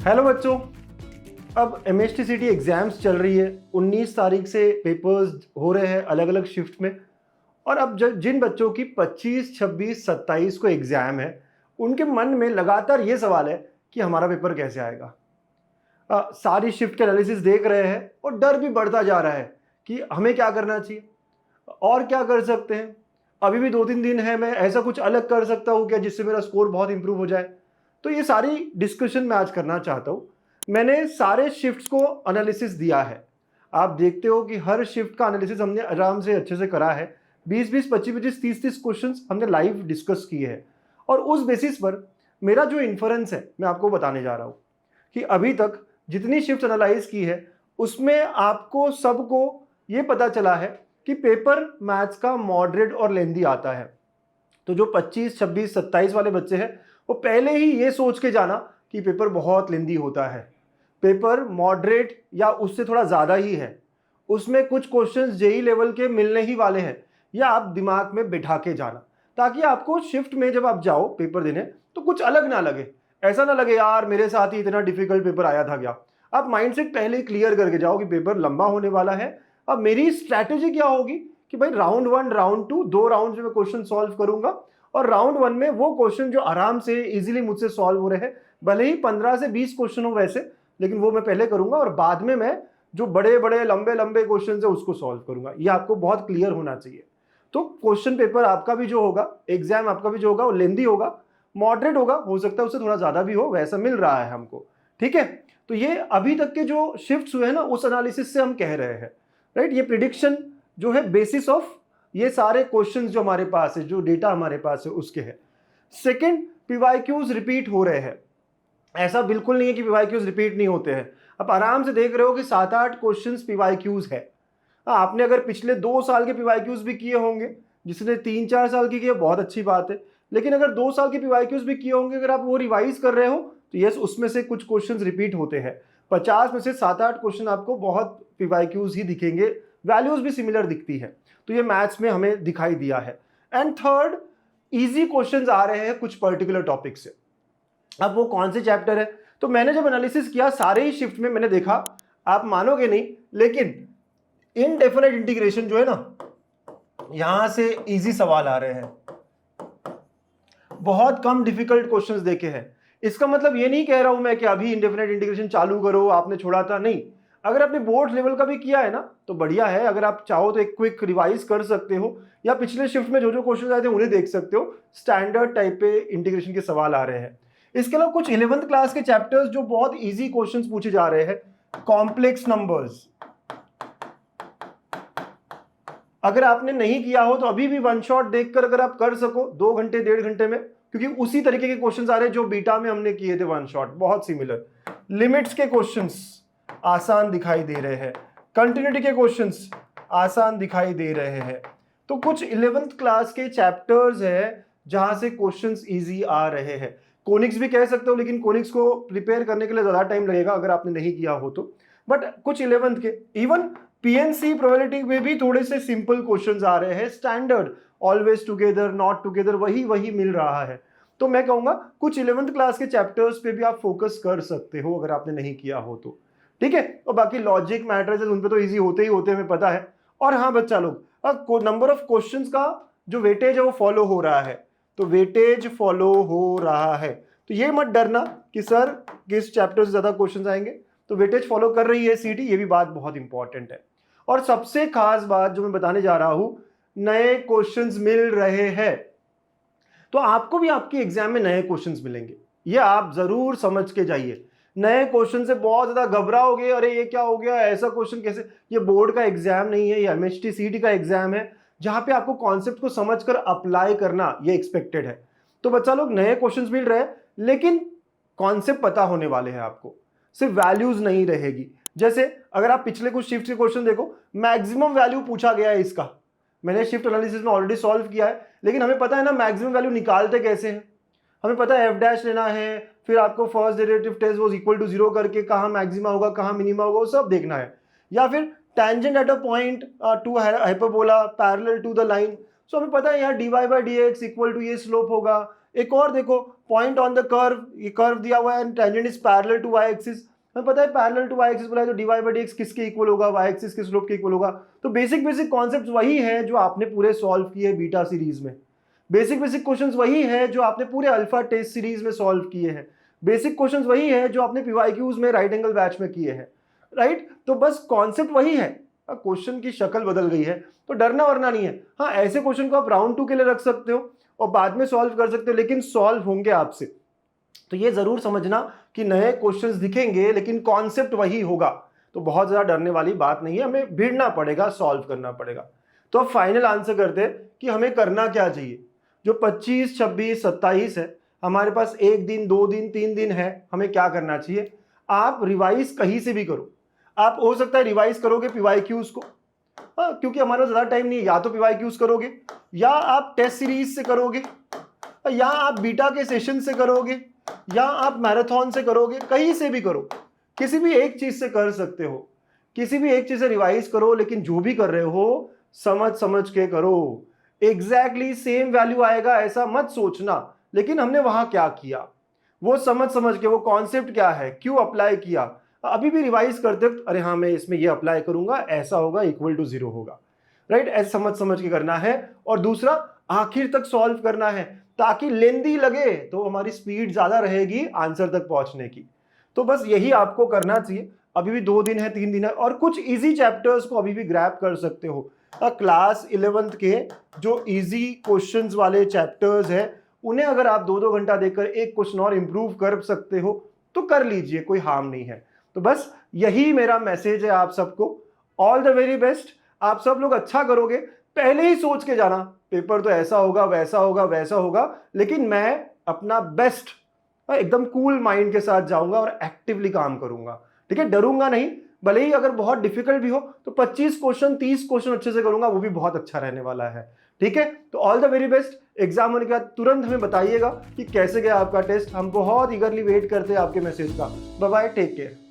Hello बच्चों, अब MHTCT exams चल रही है। 19 तारीख से पेपर्स हो रहे हैं अलग अलग शिफ्ट में। और अब जिन बच्चों की 25, 26, 27 को एग्ज़ाम है, उनके मन में लगातार ये सवाल है कि हमारा पेपर कैसे आएगा। सारी शिफ्ट के एनालिसिस देख रहे हैं और डर भी बढ़ता जा रहा है कि हमें क्या करना चाहिए और क्या कर सकते हैं। अभी भी 2-3 दिन है, मैं ऐसा कुछ अलग कर सकता हूँ क्या जिससे मेरा स्कोर बहुत इंप्रूव हो जाए। तो ये सारी डिस्कशन मैं आज करना चाहता हूँ। मैंने सारे शिफ्ट्स को एनालिसिस दिया है। आप देखते हो कि हर शिफ्ट का एनालिसिस हमने आराम से अच्छे से करा है। 20-20, 25-25, 30-30 क्वेश्चंस हमने लाइव डिस्कस किए हैं और उस बेसिस पर मेरा जो इन्फरेंस है मैं आपको बताने जा रहा हूँ कि अभी तक जितनी शिफ्ट एनालाइज की है उसमें आपको सबको ये पता चला है कि पेपर मैथ्स का मॉडरेट और लेंदी आता है। तो जो 25, 26, 27 वाले बच्चे हैं वो पहले ही ये सोच के जाना कि पेपर बहुत लेंदी होता है। पेपर मॉडरेट या उससे थोड़ा ज़्यादा ही है, उसमें कुछ क्वेश्चंस जेई लेवल के मिलने ही वाले हैं, या आप दिमाग में बिठा के जाना ताकि आपको शिफ्ट में जब आप जाओ पेपर देने तो कुछ अलग ना लगे। ऐसा ना लगे यार मेरे साथ ही इतना डिफिकल्ट पेपर आया था क्या। आप माइंडसेट पहले ही क्लियर करके जाओ कि पेपर लंबा होने वाला है। अब मेरी स्ट्रैटेजी क्या होगी कि भाई राउंड 1, राउंड 2, 2 राउंड में क्वेश्चन सॉल्व करूंगा और राउंड 1 में वो क्वेश्चन जो आराम से इजीली मुझसे सॉल्व हो रहे हैं, भले ही 15 से 20 क्वेश्चन हो वैसे, लेकिन वो मैं पहले करूंगा और बाद में मैं जो बड़े बड़े लंबे लंबे क्वेश्चन है उसको सॉल्व करूंगा। ये आपको बहुत क्लियर होना चाहिए। तो क्वेश्चन पेपर आपका भी जो होगा, एग्जाम आपका भी जो होगा वो लेंदी होगा, मॉडरेट होगा, हो सकता है उससे थोड़ा ज्यादा भी हो, वैसा मिल रहा है हमको। ठीक है, तो ये अभी तक के जो शिफ्ट्स हुए हैं ना उस एनालिसिस से हम कह रहे हैं, राइट। ये प्रिडिक्शन जो है बेसिस ऑफ ये सारे क्वेश्चंस जो हमारे पास है, जो डेटा हमारे पास है उसके है। सेकंड, पीवाईक्यूज रिपीट हो रहे हैं। ऐसा बिल्कुल नहीं है कि पीवाईक्यूज रिपीट नहीं होते हैं। आप आराम से देख रहे हो कि 7-8 क्वेश्चंस पीवाईक्यूज है। आपने अगर पिछले 2 साल के पीवाईक्यूज भी किए होंगे, जिसने 3-4 साल की किए बहुत अच्छी बात है, लेकिन अगर 2 साल के पीवाईक्यूज भी किए होंगे, अगर आप वो रिवाइज कर रहे हो तो यस उसमें से कुछ क्वेश्चंस रिपीट होते हैं। 50 में से 7-8 क्वेश्चन आपको बहुत पीवाईक्यूज ही दिखेंगे, वैल्यूज भी सिमिलर दिखती है। तो ये मैथ्स में हमें दिखाई दिया है। एंड थर्ड, इजी क्वेश्चंस आ रहे हैं कुछ पर्टिकुलर टॉपिक से। अब वो कौन से चैप्टर है, तो मैंने जब एनालिसिस किया सारे ही शिफ्ट में मैंने देखा, आप मानोगे नहीं, लेकिन इनडेफिनेट इंटीग्रेशन जो है ना, यहां से इजी सवाल आ रहे हैं। बहुत कम डिफिकल्ट क्वेश्चंस देखे हैं। इसका मतलब ये नहीं कह रहा हूं मैं कि अभी इंडेफिनेट इंटीग्रेशन चालू करो, आपने छोड़ा था, नहीं। अगर आपने बोर्ड लेवल का भी किया है ना तो बढ़िया है। अगर आप चाहो तो एक क्विक रिवाइज कर सकते हो, या पिछले शिफ्ट में जो जो क्वेश्चन आए थे उन्हें देख सकते हो। स्टैंडर्ड टाइप पे इंटीग्रेशन के सवाल आ रहे हैं। इसके अलावा कुछ 11th क्लास के चैप्टर्स जो बहुत इजी क्वेश्चंस पूछे जा रहे हैं। कॉम्प्लेक्स नंबर्स, अगर आपने नहीं किया हो तो अभी भी वन शॉट देखकर अगर आप कर सको 2 घंटे 1.5 घंटे में, क्योंकि उसी तरीके के क्वेश्चंस आ रहे हैं जो बीटा में हमने किए थे वन शॉट, बहुत सिमिलर। लिमिट्स के क्वेश्चंस आसान दिखाई दे रहे हैं, कंटिन्यूटी के क्वेश्चंस आसान दिखाई दे रहे हैं। तो कुछ 11th क्लास के चैप्टर्स है जहां से क्वेश्चंस इजी आ रहे हैं। कोनिक्स भी कह सकते हो, लेकिन कोनिक्स को प्रिपेयर करने के लिए ज्यादा टाइम लगेगा अगर आपने नहीं किया हो तो। बट कुछ 11th के, इवन पीएनसी प्रोबेबिलिटी में भी थोड़े से सिंपल क्वेश्चंस आ रहे हैं। Standard always together, not together, वही मिल रहा है। तो मैं कहूंगा कुछ 11th क्लास के चैप्टर्स पे भी आप फोकस कर सकते हो अगर आपने नहीं किया हो तो। ठीक है, और बाकी लॉजिक मैट्रिसेस उन पे तो इजी होते ही होते हैं, हमें पता है। और हाँ बच्चा लोग, नंबर ऑफ क्वेश्चंस का जो वेटेज है वो फॉलो हो रहा है। तो वेटेज फॉलो हो रहा है, तो ये मत डरना कि सर किस चैप्टर से ज्यादा क्वेश्चंस आएंगे। तो वेटेज फॉलो कर रही है सीटी, ये भी बात बहुत इंपॉर्टेंट है। और सबसे खास बात जो मैं बताने जा रहा हूं, नए क्वेश्चंस मिल रहे हैं। तो आपको भी आपके एग्जाम में नए क्वेश्चंस मिलेंगे, ये आप जरूर समझ के जाइए। नए क्वेश्चन से बहुत ज्यादा घबराओगे, अरे ये क्या हो गया, ऐसा क्वेश्चन कैसे। ये बोर्ड का एग्जाम नहीं है, ये MHTCT का एग्जाम है, जहां पे आपको कॉन्सेप्ट को समझकर अप्लाई करना ये एक्सपेक्टेड है। तो बच्चा लोग, नए क्वेश्चंस मिल रहे हैं, लेकिन कॉन्सेप्ट पता होने वाले हैं आपको, सिर्फ वैल्यूज नहीं रहेगी। जैसे अगर आप पिछले कुछ शिफ्ट के क्वेश्चन देखो, मैक्सिमम वैल्यू पूछा गया है इसका, मैंने शिफ्ट एनालिसिस में ऑलरेडी सॉल्व किया है, लेकिन हमें पता है ना मैक्सिमम वैल्यू निकालते कैसे हैं। हमें पता है f' लेना है, फिर आपको फर्स्ट डेरिवेटिव टेस्ट वो इक्वल टू 0 करके कहाँ मैक्सिमा होगा कहाँ मिनिमा होगा वो सब देखना है। या फिर tangent at a point to hyperbola parallel to the line. So हमें पता है यहाँ dy/dx इक्वल टू ये स्लोप होगा, एक और देखो, पॉइंट ऑन द कर्व, ये कर्व दिया हुआ है, tangent is parallel to Y axis. हमें पता है पैरेलल टू वाई एक्सिस बोला है तो D Y by D X किसके इक्वल होगा, वाई एक्सिस के स्लोप के इक्वल होगा। तो बेसिक बेसिक कॉन्सेप्ट वही है जो आपने पूरे सॉल्व किए बीटा सीरीज में, बेसिक बेसिक क्वेश्चंस वही है जो आपने पूरे अल्फा टेस्ट सीरीज में सॉल्व किए हैं, बेसिक क्वेश्चंस वही है जो आपने पीवाईक्यूज में राइट एंगल बैच में किए हैं, राइट। तो बस कॉन्सेप्ट वही है, क्वेश्चन की शक्ल बदल गई है, तो डरना वरना नहीं है। हाँ, ऐसे क्वेश्चन को आप राउंड 2 के लिए रख सकते हो और बाद में सॉल्व कर सकते हो, लेकिन सॉल्व होंगे आपसे। तो ये जरूर समझना कि नए क्वेश्चंस दिखेंगे लेकिन कॉन्सेप्ट वही होगा, तो बहुत ज्यादा डरने वाली बात नहीं है, हमें भिड़ना पड़ेगा, सॉल्व करना पड़ेगा। तो अब फाइनल आंसर करते हैं कि हमें करना क्या चाहिए। जो 25, 26, 27 है, हमारे पास 1 दिन 2 दिन 3 दिन है, हमें क्या करना चाहिए। आप रिवाइज कहीं से भी करो, आप हो सकता है रिवाइज करोगे पीवाईक्यूज को, क्योंकि हमारे पास ज्यादा टाइम नहीं है, या तो पीवाईक्यूज करोगे, या आप टेस्ट सीरीज से करोगे, या आप बीटा के सेशन से करोगे, या आप मैराथन से करोगे, कहीं से भी करो, किसी भी एक चीज से कर सकते हो, किसी भी एक चीज से रिवाइज करो, लेकिन जो भी कर रहे हो समझ समझ के करो। एग्जैक्टली सेम वैल्यू आएगा ऐसा मत सोचना, लेकिन हमने वहां क्या किया वो समझ समझ के, वो कॉन्सेप्ट क्या है, क्यों अप्लाई किया। अभी भी रिवाइज करते वक्त अरे हाँ मैं इसमें ये अप्लाई करूंगा, ऐसा होगा, इक्वल टू 0 होगा, राइट, ऐसे समझ समझ के करना है। और दूसरा, आखिर तक सॉल्व करना है, ताकि लेंदी लगे तो हमारी स्पीड ज्यादा रहेगी आंसर तक पहुंचने की। तो बस यही आपको करना चाहिए। अभी भी 2 दिन है 3 दिन है, और कुछ इजी चैप्टर्स को अभी भी ग्रैब कर सकते हो। क्लास 11th के जो इजी क्वेश्चंस वाले चैप्टर्स है, उन्हें अगर आप 2-2 घंटा देकर एक क्वेश्चन और इंप्रूव कर सकते हो तो कर लीजिए, कोई हार्म नहीं है। तो बस यही मेरा मैसेज है आप सबको। ऑल द वेरी बेस्ट, आप सब लोग अच्छा करोगे। पहले ही सोच के जाना पेपर तो ऐसा होगा वैसा होगा वैसा होगा, लेकिन मैं अपना बेस्ट एकदम कूल माइंड के साथ जाऊंगा और एक्टिवली काम करूंगा, ठीक है, डरूंगा नहीं। भले ही अगर बहुत डिफिकल्ट भी हो तो 25 क्वेश्चन 30 क्वेश्चन अच्छे से करूंगा, वो भी बहुत अच्छा रहने वाला है, ठीक है। तो all the very best. Exam होने के बाद तुरंत हमें बताइएगा कि कैसे गया आपका टेस्ट, हम बहुत ईगरली वेट करते हैं आपके मैसेज का। Bye bye, take care.